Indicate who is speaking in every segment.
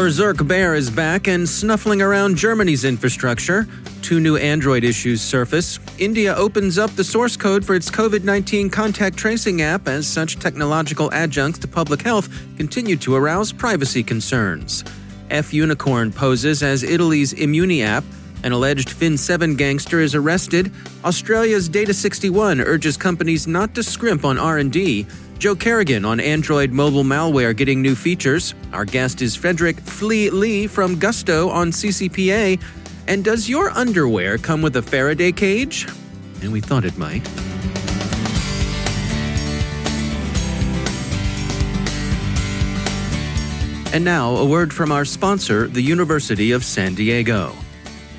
Speaker 1: Berserk Bear is back and snuffling around Germany's infrastructure. 2 new Android issues surface. India opens up the source code for its COVID-19 contact tracing app as such technological adjuncts to public health continue to arouse privacy concerns. F-Unicorn poses as Italy's Immuni app. An alleged Fin7 gangster is arrested. Australia's Data61 urges companies not to scrimp on R&D. Joe Kerrigan on Android mobile malware getting new features. Our guest is Frederick Flea Lee from Gusto on CCPA. And does your underwear come with a Faraday cage? And we thought it might. And now, a word from our sponsor, the University of San Diego.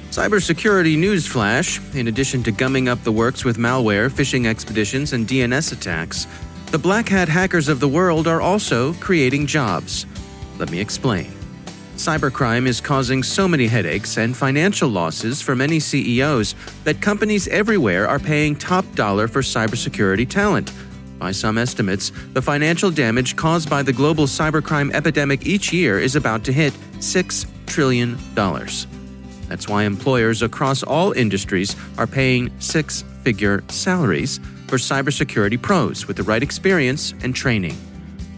Speaker 1: Cybersecurity newsflash: in addition to gumming up the works with malware, phishing expeditions, and DNS attacks, the black hat hackers of the world are also creating jobs. Let me explain. Cybercrime is causing so many headaches and financial losses for many CEOs that companies everywhere are paying top dollar for cybersecurity talent. By some estimates, the financial damage caused by the global cybercrime epidemic each year is about to hit $6 trillion. That's why employers across all industries are paying 6-figure salaries for cybersecurity pros with the right experience and training.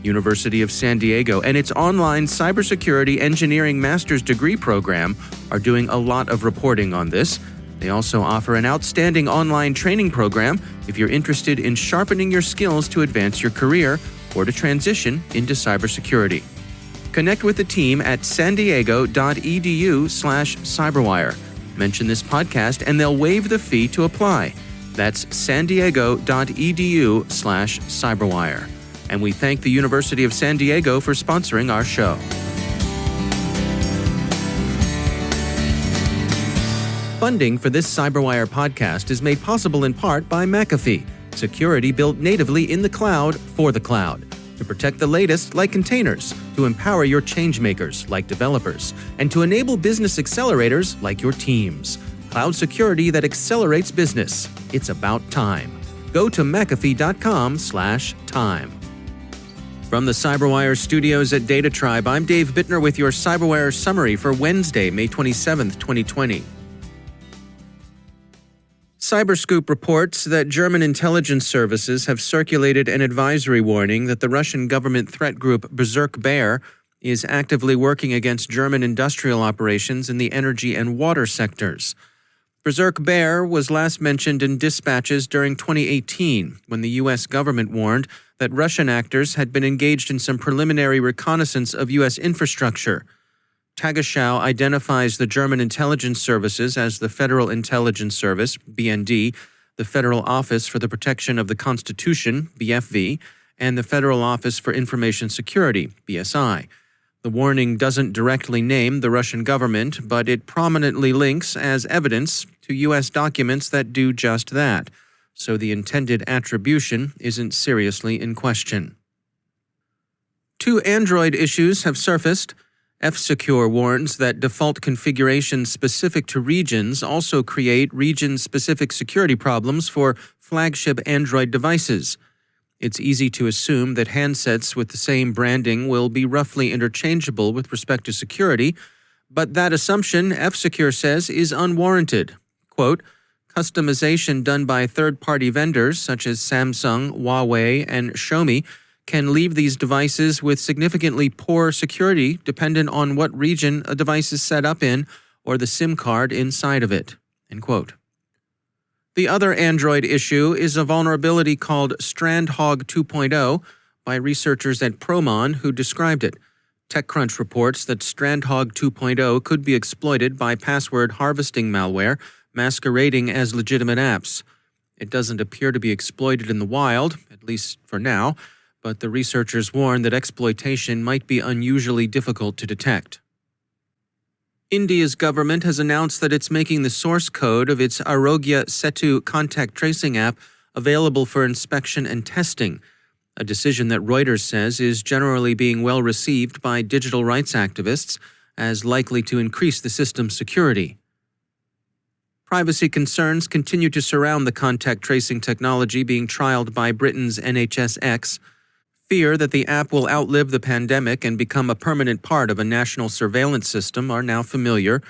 Speaker 1: University of San Diego and its online cybersecurity engineering master's degree program are doing a lot of reporting on this. They also offer an outstanding online training program if you're interested in sharpening your skills to advance your career or to transition into cybersecurity. Connect with the team at sandiego.edu/cyberwire. Mention this podcast and they'll waive the fee to apply. That's sandiego.edu/cyberwire. And we thank the University of San Diego for sponsoring our show. Funding for this CyberWire podcast is made possible in part by McAfee, security built natively in the cloud for the cloud, to protect the latest like containers, to empower your changemakers like developers, and to enable business accelerators like your teams. Cloud security that accelerates business. It's about time. Go to McAfee.com/time. From the CyberWire studios at Data Tribe, I'm Dave Bittner with your CyberWire summary for Wednesday, May 27th, 2020. Cyberscoop reports that German intelligence services have circulated an advisory warning that the Russian government threat group Berserk Bear is actively working against German industrial operations in the energy and water sectors. Berserk Bear was last mentioned in dispatches during 2018 when the U.S. government warned that Russian actors had been engaged in some preliminary reconnaissance of U.S. infrastructure. Tagesschau identifies the German intelligence services as the Federal Intelligence Service, BND, the Federal Office for the Protection of the Constitution, BFV, and the Federal Office for Information Security, BSI. The warning doesn't directly name the Russian government, but it prominently links as evidence to U.S. documents that do just that, so the intended attribution isn't seriously in question. 2 Android issues have surfaced. F-Secure warns that default configurations specific to regions also create region-specific security problems for flagship Android devices. It's easy to assume that handsets with the same branding will be roughly interchangeable with respect to security, but that assumption, F-Secure says, is unwarranted. Quote, customization done by third-party vendors such as Samsung, Huawei, and Xiaomi can leave these devices with significantly poor security dependent on what region a device is set up in or the SIM card inside of it. End quote. The other Android issue is a vulnerability called Strandhog 2.0 by researchers at Promon who described it. TechCrunch reports that Strandhog 2.0 could be exploited by password harvesting malware masquerading as legitimate apps. It doesn't appear to be exploited in the wild, at least for now, but the researchers warn that exploitation might be unusually difficult to detect. India's government has announced that it's making the source code of its Arogya Setu contact tracing app available for inspection and testing, a decision that Reuters says is generally being well received by digital rights activists as likely to increase the system's security. Privacy concerns continue to surround the contact tracing technology being trialed by Britain's NHSX. Fear that the app will outlive the pandemic and become a permanent part of a national surveillance system are now familiar,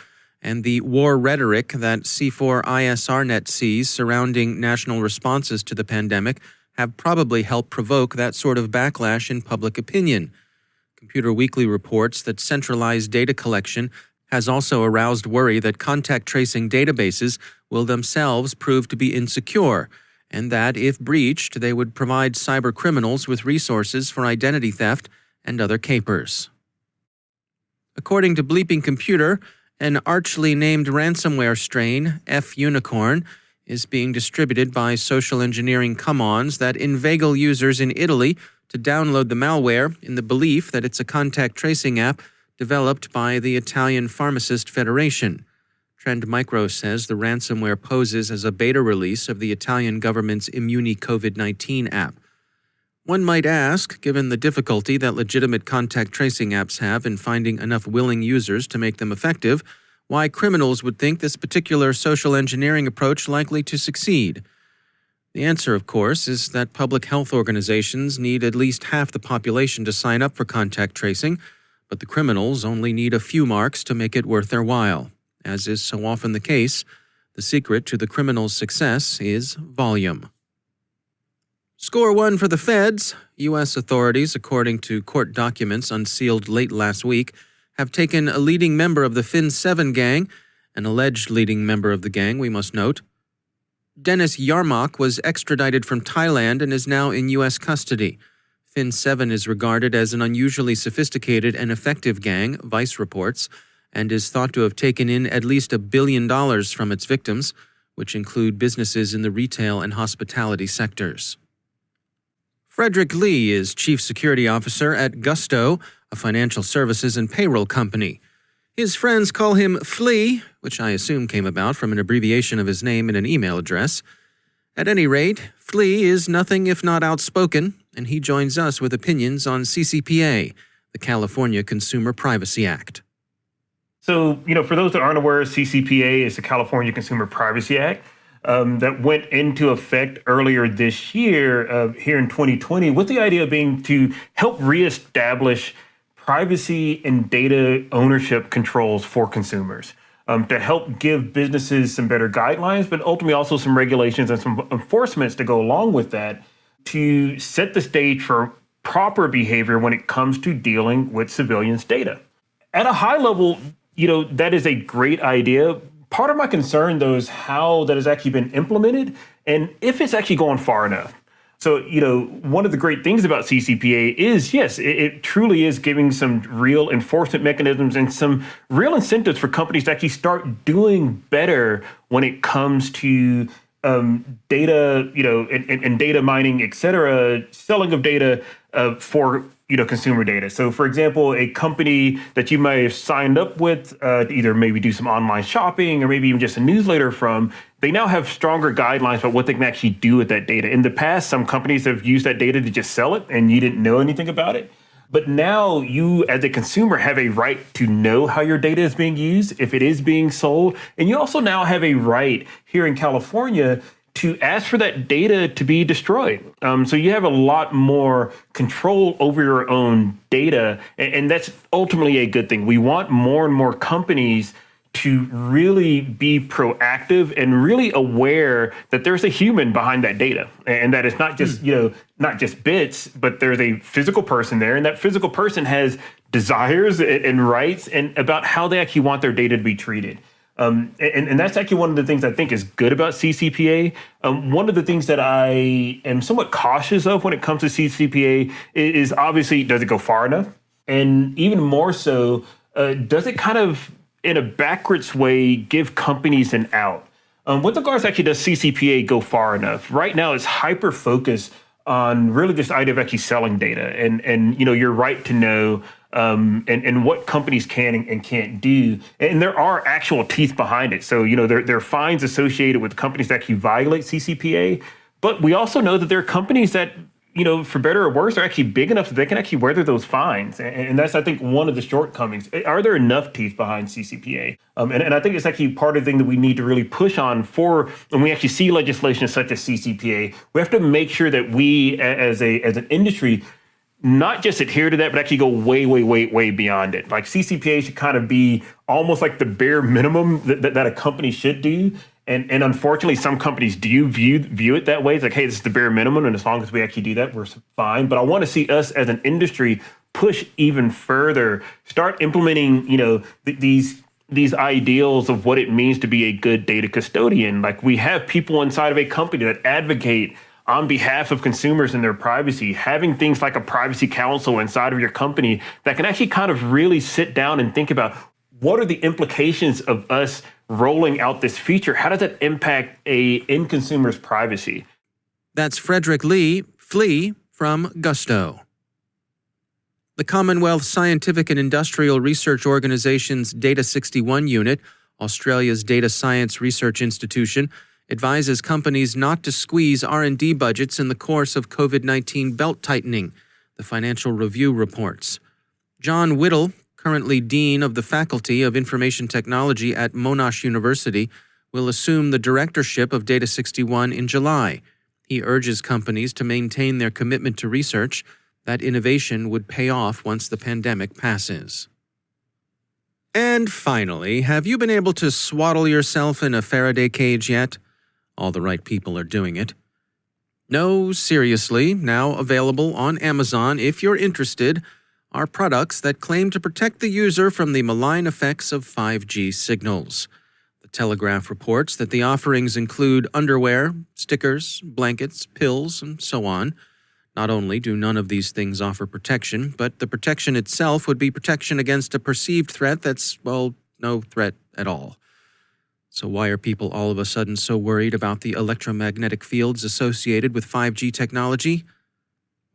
Speaker 1: and the war rhetoric that C4ISRnet sees surrounding national responses to the pandemic have probably helped provoke that sort of backlash in public opinion. Computer Weekly reports that centralized data collection has also aroused worry that contact tracing databases will themselves prove to be insecure, and that, if breached, they would provide cyber criminals with resources for identity theft and other capers. According to Bleeping Computer, an archly named ransomware strain, F Unicorn, is being distributed by social engineering come-ons that inveigle users in Italy to download the malware in the belief that it's a contact tracing app developed by the Italian Pharmacist Federation. Trend Micro says the ransomware poses as a beta release of the Italian government's Immuni COVID-19 app. One might ask, given the difficulty that legitimate contact tracing apps have in finding enough willing users to make them effective, why criminals would think this particular social engineering approach likely to succeed. The answer, of course, is that public health organizations need at least half the population to sign up for contact tracing, but the criminals only need a few marks to make it worth their while. As is so often the case, the secret to the criminals' success is volume. Score one for the feds. U.S. authorities, according to court documents unsealed late last week, have taken a leading member of the Fin 7 gang, an alleged leading member of the gang, we must note. Dennis Yarmak was extradited from Thailand and is now in U.S. custody. Fin 7 is regarded as an unusually sophisticated and effective gang, Vice reports, and is thought to have taken in at least $1 billion from its victims, which include businesses in the retail and hospitality sectors. Frederick Lee is Chief Security Officer at Gusto, a financial services and payroll company. His friends call him Flea, which I assume came about from an abbreviation of his name and an email address. At any rate, Flea is nothing if not outspoken, and he joins us with opinions on CCPA, the California Consumer Privacy Act.
Speaker 2: So, for those that aren't aware, CCPA is the California Consumer Privacy Act that went into effect earlier this year, here in 2020, with the idea being to help reestablish privacy and data ownership controls for consumers, to help give businesses some better guidelines, but ultimately also some regulations and some enforcements to go along with that to set the stage for proper behavior when it comes to dealing with civilians' data. At a high level, that is a great idea. Part of my concern, though, is how that has actually been implemented and if it's actually going far enough. So, one of the great things about CCPA is, yes, it truly is giving some real enforcement mechanisms and some real incentives for companies to actually start doing better when it comes to data, and data mining, et cetera, selling of data for consumer data. So, for example, a company that you may have signed up with to either maybe do some online shopping or maybe even just a newsletter from, they now have stronger guidelines about what they can actually do with that data. In the past, some companies have used that data to just sell it and you didn't know anything about it. But now you, as a consumer, have a right to know how your data is being used, if it is being sold. And you also now have a right here in California to ask for that data to be destroyed. So you have a lot more control over your own data, and that's ultimately a good thing. We want more and more companies to really be proactive and really aware that there's a human behind that data, and that it's not just, not just bits, but there's a physical person there, and that physical person has desires and rights and about how they actually want their data to be treated. And that's actually one of the things I think is good about CCPA. One of the things that I am somewhat cautious of when it comes to CCPA is obviously, does it go far enough? And even more so, does it kind of, in a backwards way, give companies an out? With regards to actually, does CCPA go far enough? Right now, it's hyper-focused on really this idea of actually selling data and your right to know and what companies can and can't do. And there are actual teeth behind it. So, there are fines associated with companies that actually violate CCPA. But we also know that there are companies that, for better or worse, are actually big enough that they can actually weather those fines. And that's, I think, one of the shortcomings. Are there enough teeth behind CCPA? And I think it's actually part of the thing that we need to really push on for when we actually see legislation such as CCPA. We have to make sure that we, as an industry, not just adhere to that, but actually go way, way, way, way beyond it. Like CCPA should kind of be almost like the bare minimum that a company should do. And unfortunately, some companies do view it that way. It's like, hey, this is the bare minimum, and as long as we actually do that, we're fine. But I want to see us as an industry push even further, start implementing, these ideals of what it means to be a good data custodian. Like, we have people inside of a company that advocate on behalf of consumers and their privacy, having things like a privacy council inside of your company that can actually kind of really sit down and think about what are the implications of us rolling out this feature? How does that impact a end consumer's privacy?
Speaker 1: That's Frederick Flea from Gusto. The Commonwealth Scientific and Industrial Research Organization's Data 61 unit, Australia's data science research institution, advises companies not to squeeze R&D budgets in the course of COVID-19 belt-tightening, the Financial Review reports. John Whittle, currently Dean of the Faculty of Information Technology at Monash University, will assume the directorship of Data 61 in July. He urges companies to maintain their commitment to research. That innovation would pay off once the pandemic passes. And finally, have you been able to swaddle yourself in a Faraday cage yet? All the right people are doing it. No, seriously, now available on Amazon if you're interested, are products that claim to protect the user from the malign effects of 5G signals. The Telegraph reports that the offerings include underwear, stickers, blankets, pills, and so on. Not only do none of these things offer protection, but the protection itself would be protection against a perceived threat that's, well, no threat at all. So why are people all of a sudden so worried about the electromagnetic fields associated with 5G technology?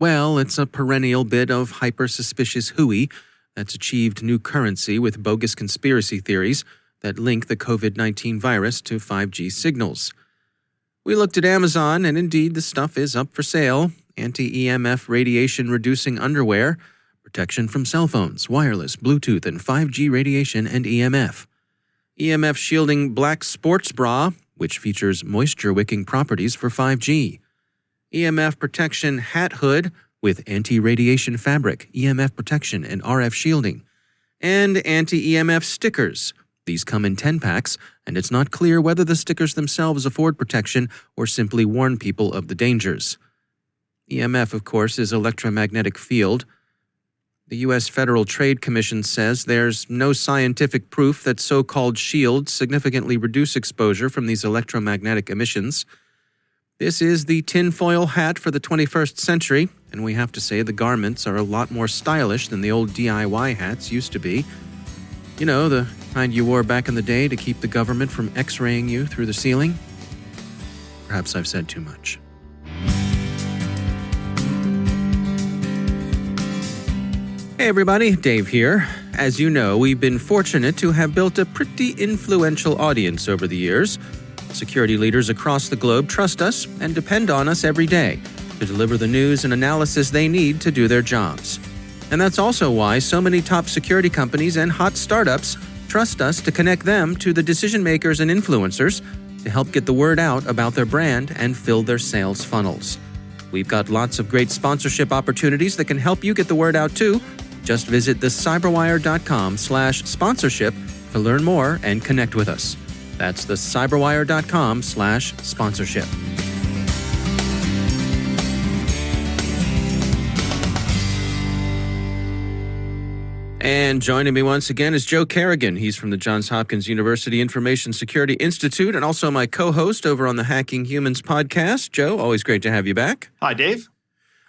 Speaker 1: Well, it's a perennial bit of hyper-suspicious hooey that's achieved new currency with bogus conspiracy theories that link the COVID-19 virus to 5G signals. We looked at Amazon, and indeed the stuff is up for sale. Anti-EMF radiation-reducing underwear, protection from cell phones, wireless, Bluetooth, and 5G radiation and EMF. EMF shielding black sports bra, which features moisture-wicking properties for 5G. EMF protection hat hood with anti-radiation fabric, EMF protection, and RF shielding. And anti-EMF stickers. These come in 10 packs, and it's not clear whether the stickers themselves afford protection or simply warn people of the dangers. EMF, of course, is electromagnetic field. The U.S. Federal Trade Commission says there's no scientific proof that so-called shields significantly reduce exposure from these electromagnetic emissions. This is the tinfoil hat for the 21st century, and we have to say the garments are a lot more stylish than the old DIY hats used to be. You know, the kind you wore back in the day to keep the government from x-raying you through the ceiling? Perhaps I've said too much. Hey everybody, Dave here. As you know, we've been fortunate to have built a pretty influential audience over the years. Security leaders across the globe trust us and depend on us every day to deliver the news and analysis they need to do their jobs. And that's also why so many top security companies and hot startups trust us to connect them to the decision makers and influencers to help get the word out about their brand and fill their sales funnels. We've got lots of great sponsorship opportunities that can help you get the word out too. Just visit the cyberwire.com/sponsorship to learn more and connect with us. That's the cyberwire.com/sponsorship. And joining me once again is Joe Kerrigan. He's from the Johns Hopkins University Information Security Institute and also my co-host over on the Hacking Humans podcast. Joe, always great to have you back.
Speaker 3: Hi, Dave.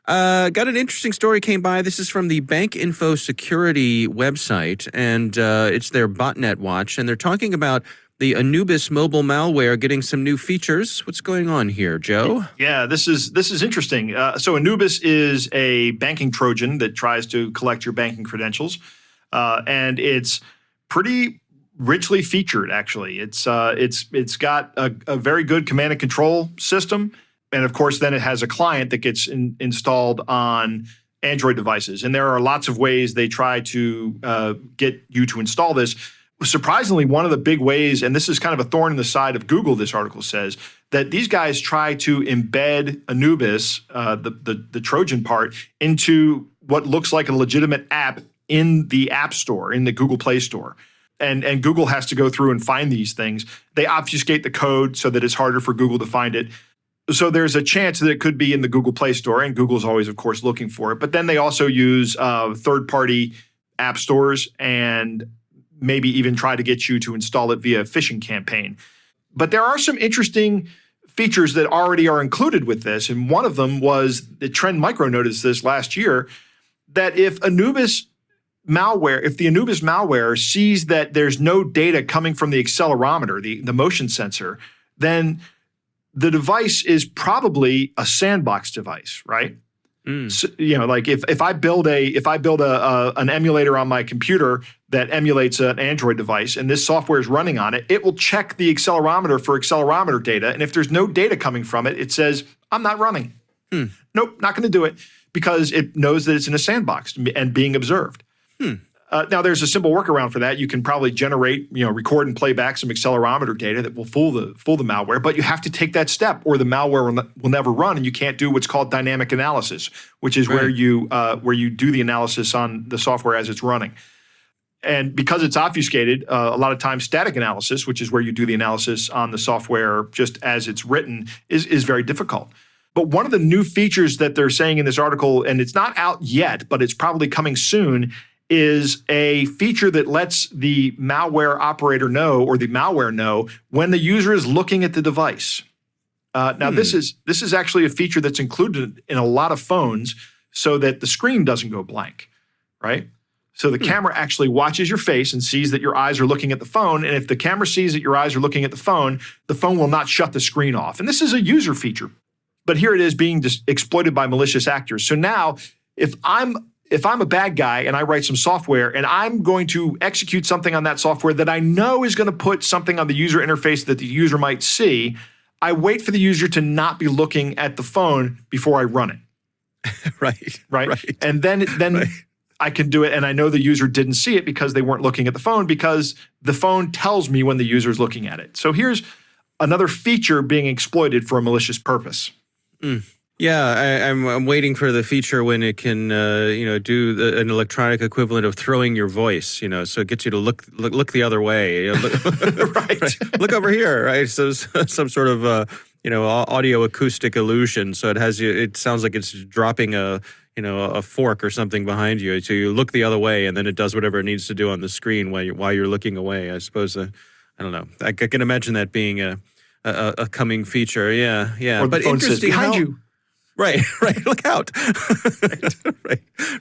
Speaker 1: Got an interesting story came by. This is from the Bank Info Security website, and it's their botnet watch, and they're talking about the Anubis mobile malware getting some new features. What's going on here, Joe?
Speaker 3: Yeah, this is interesting. So Anubis is a banking Trojan that tries to collect your banking credentials, and it's pretty richly featured. Actually, it's got a very good command and control system. And of course, then it has a client that gets installed on Android devices. And there are lots of ways they try to get you to install this. Surprisingly, one of the big ways, and this is kind of a thorn in the side of Google, this article says, that these guys try to embed Anubis, the Trojan part, into what looks like a legitimate app in the App Store, in the Google Play Store. And Google has to go through and find these things. They obfuscate the code so that it's harder for Google to find it. So there's a chance that it could be in the Google Play Store, and Google's always, of course, looking for it. But then they also use third-party app stores and maybe even try to get you to install it via a phishing campaign. But there are some interesting features that already are included with this, and one of them was the Trend Micro noticed this last year, that if the Anubis malware sees that there's no data coming from the accelerometer, the motion sensor, then the device is probably a sandbox device, right? So, like if I build an emulator on my computer that emulates an Android device and this software is running on it, it will check the accelerometer for accelerometer data. And if there's no data coming from it, it says, I'm not running. Nope, not going to do it because it knows that it's in a sandbox and being observed. Now, there's a simple workaround for that. You can probably generate, record and play back some accelerometer data that will fool the malware, but you have to take that step or the malware will never run, and you can't do what's called dynamic analysis, which is where you do the analysis on the software as it's running. And because it's obfuscated, a lot of times static analysis, which is where you do the analysis on the software just as it's written, is very difficult. But one of the new features that they're saying in this article, and it's not out yet, but it's probably coming soon, is a feature that lets the malware operator know, or the malware know, when the user is looking at the device. Now, this is actually a feature that's included in a lot of phones so that the screen doesn't go blank, right? So the camera actually watches your face and sees that your eyes are looking at the phone. And if the camera sees that your eyes are looking at the phone will not shut the screen off. And this is a user feature. But here it is being exploited by malicious actors. So now, if I'm a bad guy and I write some software and I'm going to execute something on that software that I know is going to put something on the user interface that the user might see, I wait for the user to not be looking at the phone before I run it. Right. And then right. I can do it, and I know the user didn't see it because they weren't looking at the phone, because the phone tells me when the user is looking at it. So here's another feature being exploited for a malicious purpose.
Speaker 1: Yeah, I'm waiting for the feature when it can, do an electronic equivalent of throwing your voice, so it gets you to look the other way. Right. Look over here, right? So some sort of, audio acoustic illusion. So it sounds like it's dropping a fork or something behind you. So you look the other way, and then it does whatever it needs to do on the screen while you're looking away. I suppose, I don't know. I can imagine that being a coming feature. Yeah.
Speaker 3: Or the phone says, behind you.
Speaker 1: Right. Look out.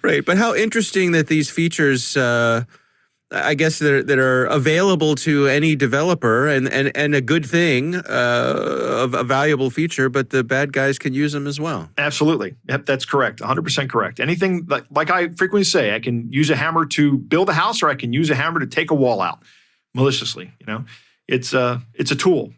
Speaker 1: Right. But how interesting that these features, I guess, that are available to any developer and a good thing, a valuable feature, but the bad guys can use them as well.
Speaker 3: Absolutely. Yep, that's correct. 100% correct. Anything, like I frequently say, I can use a hammer to build a house, or I can use a hammer to take a wall out maliciously. It's a tool.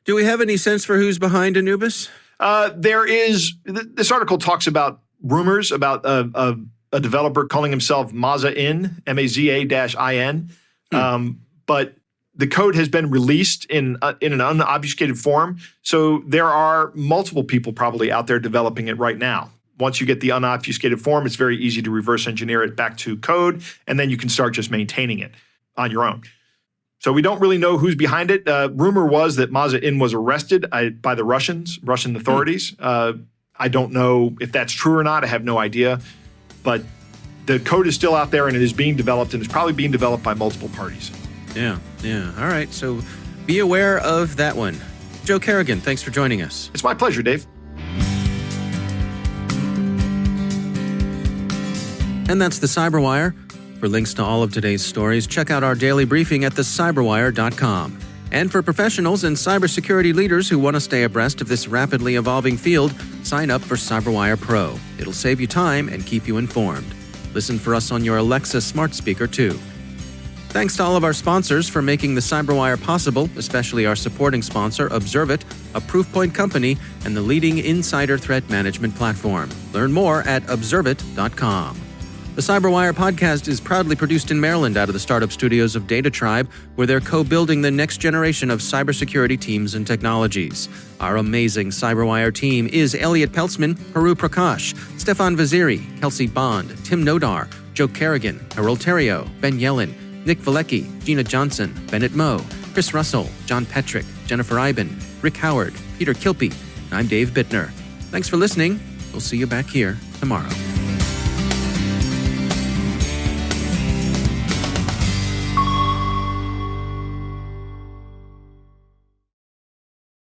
Speaker 1: Do we have any sense for who's behind Anubis?
Speaker 3: There is, this article talks about rumors about a developer calling himself Maza-In, Maza-In. But the code has been released in an unobfuscated form. So there are multiple people probably out there developing it right now. Once you get the unobfuscated form, it's very easy to reverse engineer it back to code, and then you can start just maintaining it on your own. So we don't really know who's behind it. Rumor was that Maza-In was arrested by the Russian authorities. I don't know if that's true or not. I have no idea. But the code is still out there, and it is being developed, and it's probably being developed by multiple parties.
Speaker 1: Yeah. All right. So be aware of that one. Joe Kerrigan, thanks for joining us.
Speaker 3: It's my pleasure, Dave.
Speaker 1: And that's the CyberWire. For links to all of today's stories, check out our daily briefing at thecyberwire.com. And for professionals and cybersecurity leaders who want to stay abreast of this rapidly evolving field, sign up for CyberWire Pro. It'll save you time and keep you informed. Listen for us on your Alexa smart speaker, too. Thanks to all of our sponsors for making the CyberWire possible, especially our supporting sponsor, Observit, a Proofpoint company and the leading insider threat management platform. Learn more at observit.com. The CyberWire podcast is proudly produced in Maryland out of the startup studios of Data Tribe, where they're co-building the next generation of cybersecurity teams and technologies. Our amazing CyberWire team is Elliot Peltzman, Haru Prakash, Stefan Vaziri, Kelsey Bond, Tim Nodar, Joe Kerrigan, Harold Terrio, Ben Yellen, Nick Valecki, Gina Johnson, Bennett Moe, Chris Russell, John Petrick, Jennifer Iben, Rick Howard, Peter Kilpie. I'm Dave Bittner. Thanks for listening. We'll see you back here tomorrow.